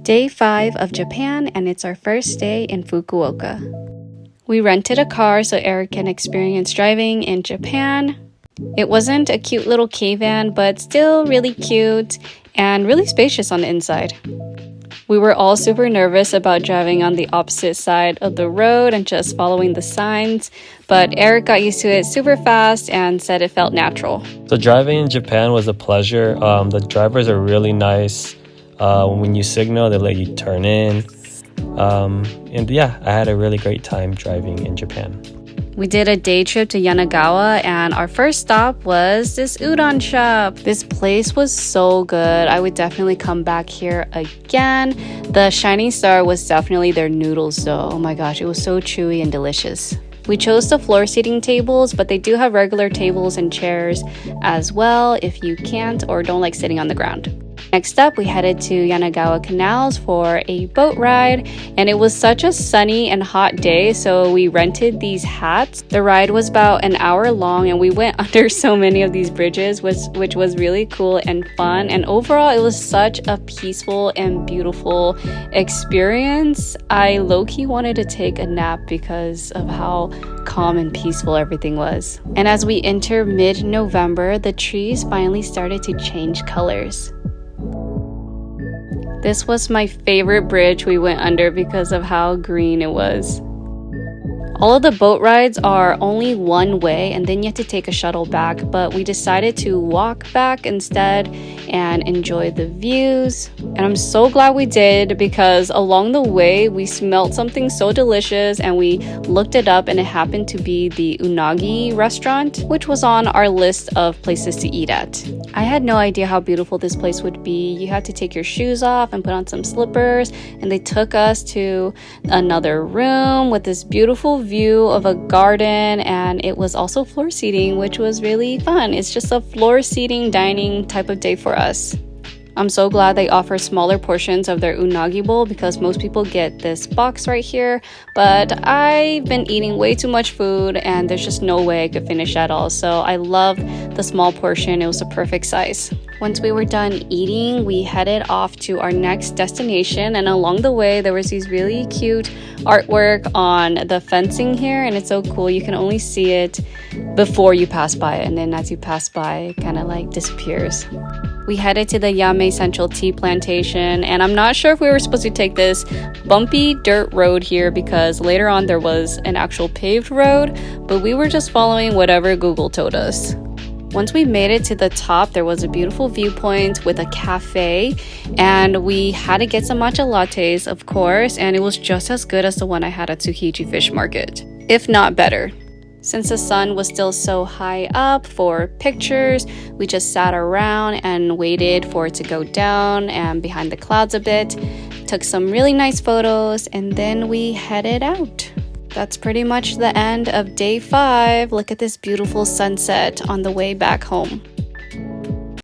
Day 5 of Japan, and it's our first day in Fukuoka. We rented a car so Eric can experience driving in Japan. It wasn't a cute little K-van, but still really cute and really spacious on the inside. We were all super nervous about driving on the opposite side of the road and just following the signs, but Eric got used to it super fast and said it felt natural. So driving in Japan was a pleasure. The drivers are really nice. When you signal, they let you turn in. And yeah, I had a really great time driving in Japan. We did a day trip to Yanagawa, and our first stop was this udon shop. This place was so good. I would definitely come back here again. The shining star was definitely their noodles though. Oh my gosh, it was so chewy and delicious. We chose the floor seating tables, but they do have regular tables and chairs as well if you can't or don't like sitting on the ground. Next up, we headed to Yanagawa Canals for a boat ride, and it was such a sunny and hot day, so we rented these hats. The ride was about an hour long, and we went under so many of these bridges, which was really cool and fun. And overall, it was such a peaceful and beautiful experience. I low-key wanted to take a nap because of how calm and peaceful everything was. And as we enter mid-November, the trees finally started to change colors. This was my favorite bridge we went under because of how green it was. All of the boat rides are only one way, and then you have to take a shuttle back, but we decided to walk back instead and enjoy the views. And I'm so glad we did, because along the way we smelled something so delicious and we looked it up, and it happened to be the unagi restaurant, which was on our list of places to eat at. I had no idea how beautiful this place would be. You had to take your shoes off and put on some slippers, and they took us to another room with this beautiful view of a garden, and it was also floor seating, which was really fun. It's just a floor seating dining type of day for us. I'm so glad they offer smaller portions of their unagi bowl, because most people get this box right here, but I've been eating way too much food and there's just no way I could finish that all, so I loved the small portion. It was the perfect size. Once we were done eating, we headed off to our next destination, and along the way there was these really cute artwork on the fencing here, and it's so cool. You can only see it before you pass by it, and then as you pass by it kind of like disappears. We headed to the Yame Central Tea Plantation, and I'm not sure if we were supposed to take this bumpy dirt road here because later on there was an actual paved road, but we were just following whatever Google told us. Once we made it to the top, there was a beautiful viewpoint with a cafe, and we had to get some matcha lattes, of course, and it was just as good as the one I had at Tsukiji Fish Market, if not better. Since the sun was still so high up for pictures, we just sat around and waited for it to go down and behind the clouds a bit, took some really nice photos, and then we headed out. That's pretty much the end of day 5. Look at this beautiful sunset on the way back home.